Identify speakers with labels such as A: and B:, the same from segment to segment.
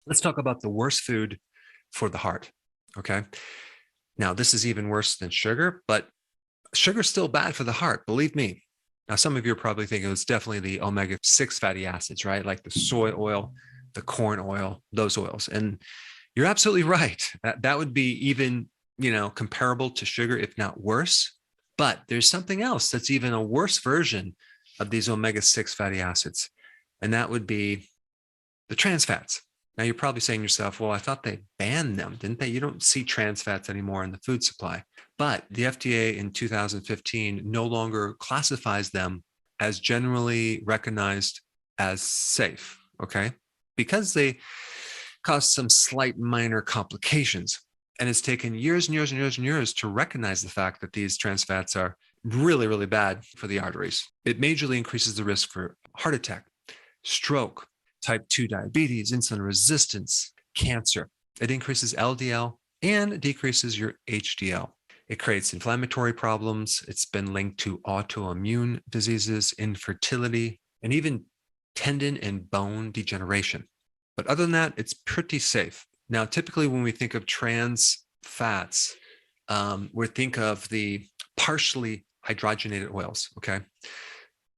A: Let's talk about the worst food for the heart, okay? Now, this is even worse than sugar, but sugar's still bad for the heart, believe me. Now, some of you are probably thinking it's definitely the omega-6 fatty acids, right? Like the soy oil, the corn oil, those oils. And you're absolutely right. That would be even, comparable to sugar, if not worse. But there's something else that's even a worse version of these omega-6 fatty acids, and that would be the trans fats. Now, you're probably saying to yourself, well, I thought they banned them, didn't they? You don't see trans fats anymore in the food supply. But the FDA in 2015 no longer classifies them as generally recognized as safe, okay? Because they cause some slight minor complications. And it's taken years and years and years and years to recognize the fact that these trans fats are really, really bad for the arteries. It majorly increases the risk for heart attack, stroke, type 2 diabetes, insulin resistance, cancer. It increases LDL and decreases your HDL. It creates inflammatory problems. It's been linked to autoimmune diseases, infertility, and even tendon and bone degeneration. But other than that, it's pretty safe. Now, typically when we think of trans fats, we think of the partially hydrogenated oils, okay?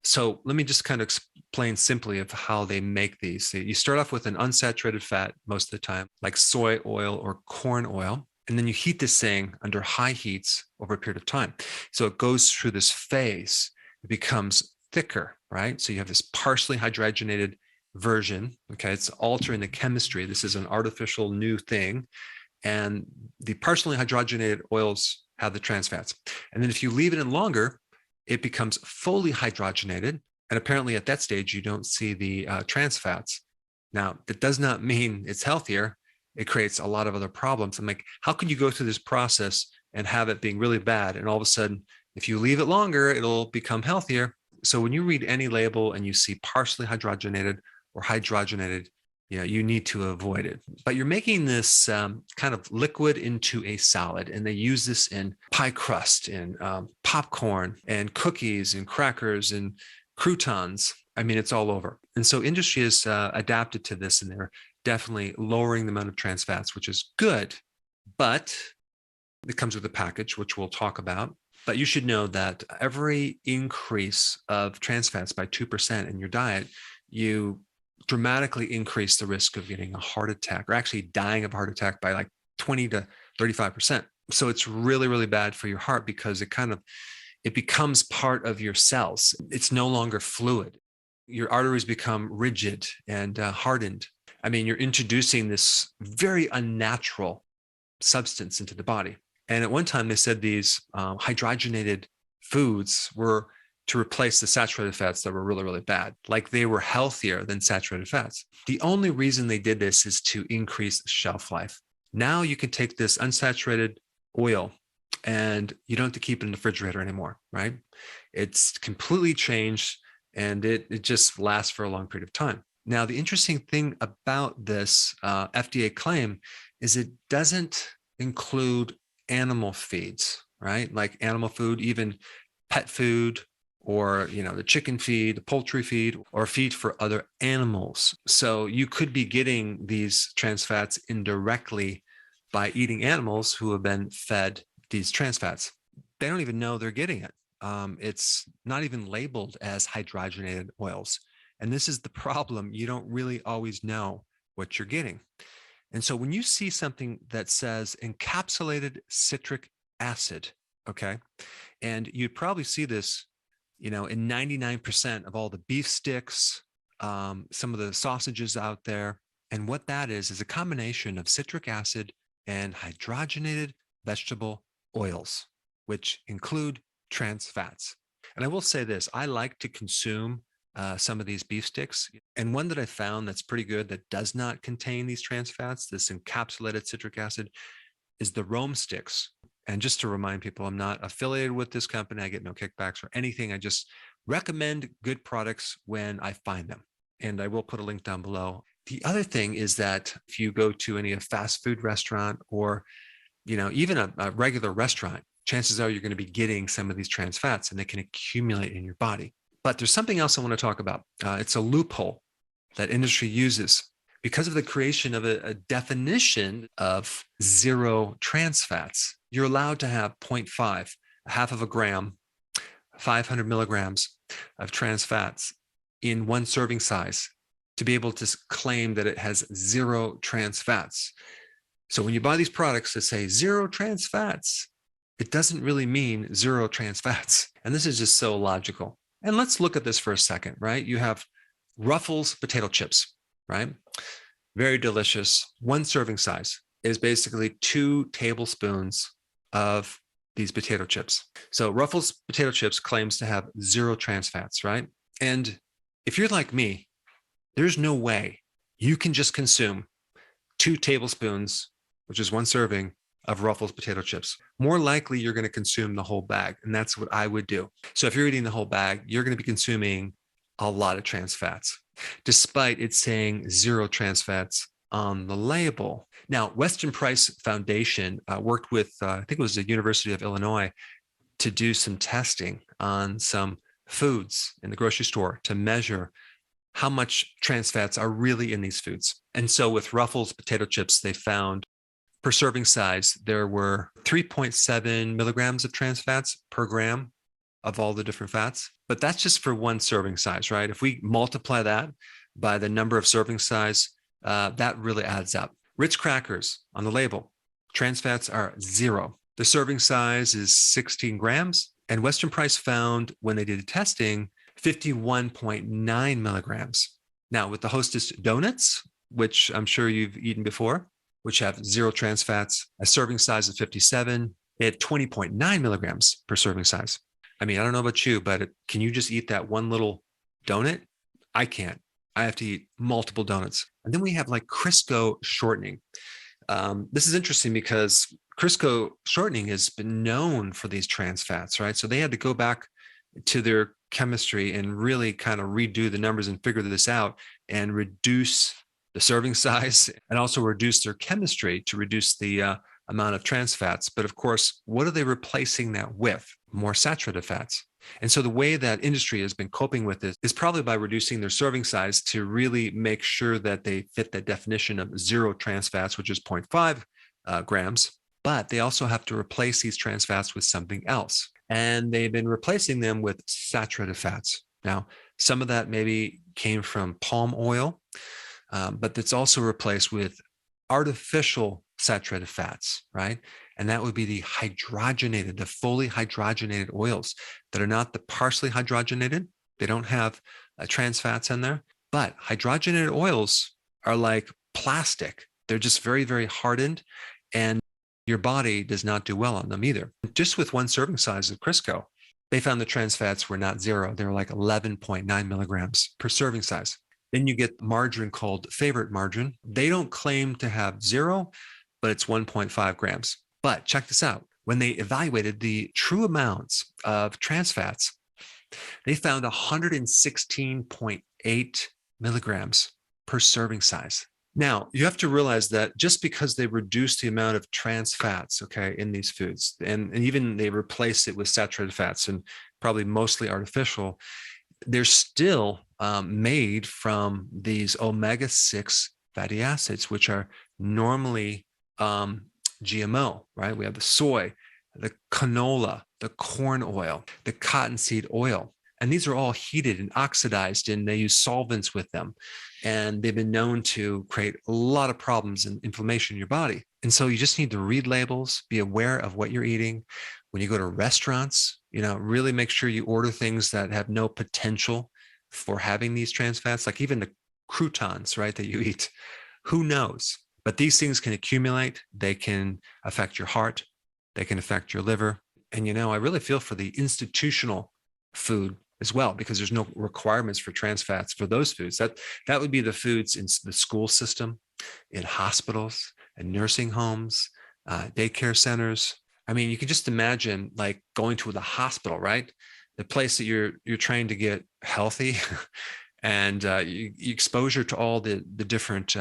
A: So let me just kind of explain simply of how they make these. You start off with an unsaturated fat most of the time, like soy oil or corn oil, and then you heat this thing under high heats over a period of time. So it goes through this phase, it becomes thicker, right? So you have this partially hydrogenated version, okay? It's altering the chemistry. This is an artificial new thing. And the partially hydrogenated oils have the trans fats. And then if you leave it in longer, it becomes fully hydrogenated. And apparently at that stage, you don't see the trans fats. Now, that does not mean it's healthier. It creates a lot of other problems. I'm like, how can you go through this process and have it being really bad? And all of a sudden, if you leave it longer, it'll become healthier. So when you read any label and you see partially hydrogenated or hydrogenated, you need to avoid it. But you're making this kind of liquid into a solid, and they use this in pie crust and popcorn and cookies and crackers and croutons. I mean, it's all over. And so industry has adapted to this, and they're definitely lowering the amount of trans fats, which is good, but it comes with a package, which we'll talk about. But you should know that every increase of trans fats by 2% in your diet, you dramatically increase the risk of getting a heart attack or actually dying of a heart attack by like 20 to 35%. So it's really, really bad for your heart because it becomes part of your cells. It's no longer fluid. Your arteries become rigid and hardened. I mean, you're introducing this very unnatural substance into the body. And at one time they said these hydrogenated foods were to replace the saturated fats that were really, really bad. Like they were healthier than saturated fats. The only reason they did this is to increase shelf life. Now you can take this unsaturated oil and you don't have to keep it in the refrigerator anymore, right? It's completely changed and it just lasts for a long period of time. Now, the interesting thing about this FDA claim is it doesn't include animal feeds, right? Like animal food, even pet food, or the chicken feed, the poultry feed, or feed for other animals. So you could be getting these trans fats indirectly by eating animals who have been fed these trans fats. They don't even know they're getting it. It's not even labeled as hydrogenated oils. And this is the problem. You don't really always know what you're getting. And so when you see something that says encapsulated citric acid, okay, and you'd probably see this in 99% of all the beef sticks, some of the sausages out there. And what that is a combination of citric acid and hydrogenated vegetable oils, which include trans fats. And I will say this, I like to consume some of these beef sticks. And one that I found that's pretty good that does not contain these trans fats, this encapsulated citric acid, is the Rome sticks. And just to remind people, I'm not affiliated with this company. I get no kickbacks or anything. I just recommend good products when I find them. And I will put a link down below. The other thing is that if you go to any fast food restaurant or, even a regular restaurant, chances are you're going to be getting some of these trans fats and they can accumulate in your body. But there's something else I want to talk about. It's a loophole that industry uses. because of the creation of a definition of zero trans fats. You're allowed to have 0.5, a half of a gram, 500 milligrams of trans fats in one serving size to be able to claim that it has zero trans fats. So when you buy these products that say zero trans fats, it doesn't really mean zero trans fats. And this is just so logical. And let's look at this for a second, right? You have Ruffles potato chips, right? Very delicious. One serving size is basically 2 tablespoons of these potato chips. So Ruffles potato chips claims to have zero trans fats, right? And if you're like me, there's no way you can just consume 2 tablespoons, which is 1 serving of Ruffles potato chips. More likely you're going to consume the whole bag. And that's what I would do. So if you're eating the whole bag, you're going to be consuming a lot of trans fats, despite it saying zero trans fats on the label. Now, Weston Price Foundation worked with, I think it was the University of Illinois, to do some testing on some foods in the grocery store to measure how much trans fats are really in these foods. And so with Ruffles potato chips, they found per serving size, there were 3.7 milligrams of trans fats per gram of all the different fats. But that's just for 1 serving size, right? If we multiply that by the number of serving size, that really adds up. Ritz crackers on the label, trans fats are 0. The serving size is 16 grams. And Weston Price found when they did the testing, 51.9 milligrams. Now with the Hostess donuts, which I'm sure you've eaten before, which have 0 trans fats, a serving size of 57, they had 20.9 milligrams per serving size. I mean, I don't know about you, but can you just eat that one little donut? I can't. I have to eat multiple donuts. And then we have like Crisco shortening. This is interesting because Crisco shortening has been known for these trans fats, right? So they had to go back to their chemistry and really kind of redo the numbers and figure this out and reduce the serving size and also reduce their chemistry to reduce the amount of trans fats. But of course, what are they replacing that with? More saturated fats. And so the way that industry has been coping with this is probably by reducing their serving size to really make sure that they fit that definition of 0 trans fats, which is 0.5 grams. But they also have to replace these trans fats with something else. And they've been replacing them with saturated fats. Now, some of that maybe came from palm oil, but it's also replaced with artificial saturated fats, right? And that would be the hydrogenated, the fully hydrogenated oils that are not the partially hydrogenated. They don't have trans fats in there, but hydrogenated oils are like plastic. They're just very, very hardened, and your body does not do well on them either. Just with 1 serving size of Crisco, they found the trans fats were not 0. They were like 11.9 milligrams per serving size. Then you get margarine called Favorite Margarine. They don't claim to have 0, but it's 1.5 grams. But check this out. When they evaluated the true amounts of trans fats, they found 116.8 milligrams per serving size. Now, you have to realize that just because they reduce the amount of trans fats, okay, in these foods, and even they replace it with saturated fats and probably mostly artificial, they're still made from these omega-6 fatty acids, which are normally GMO, right? We have the soy, the canola, the corn oil, the cottonseed oil. And these are all heated and oxidized, and they use solvents with them. And they've been known to create a lot of problems and inflammation in your body. And so you just need to read labels, be aware of what you're eating. When you go to restaurants, really make sure you order things that have no potential for having these trans fats, like even the croutons, right, that you eat. Who knows? But these things can accumulate. They can affect your heart. They can affect your liver. And, I really feel for the institutional food as well, because there's no requirements for trans fats for those foods. That would be the foods in the school system, in hospitals, and nursing homes, daycare centers. I mean, you can just imagine like going to the hospital, right? The place that you're trying to get healthy, and you exposure to all the different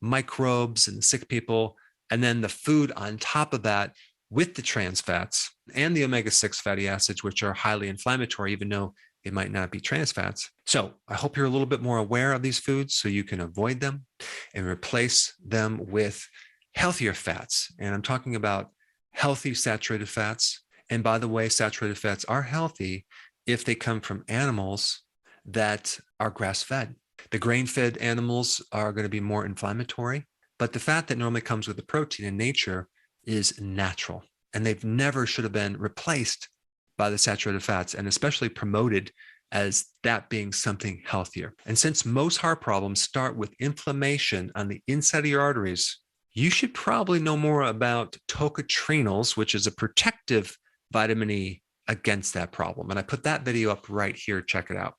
A: microbes and the sick people, and then the food on top of that with the trans fats and the omega-6 fatty acids, which are highly inflammatory, even though It might not be trans fats. So I hope you're a little bit more aware of these foods so you can avoid them and replace them with healthier fats. And I'm talking about healthy saturated fats. And by the way, saturated fats are healthy if they come from animals that are grass-fed. The grain-fed animals are going to be more inflammatory, but the fat that normally comes with the protein in nature is natural, and they've never should have been replaced by the saturated fats, and especially promoted as that being something healthier. And since most heart problems start with inflammation on the inside of your arteries, you should probably know more about tocotrienols, which is a protective vitamin E against that problem. And I put that video up right here. Check it out.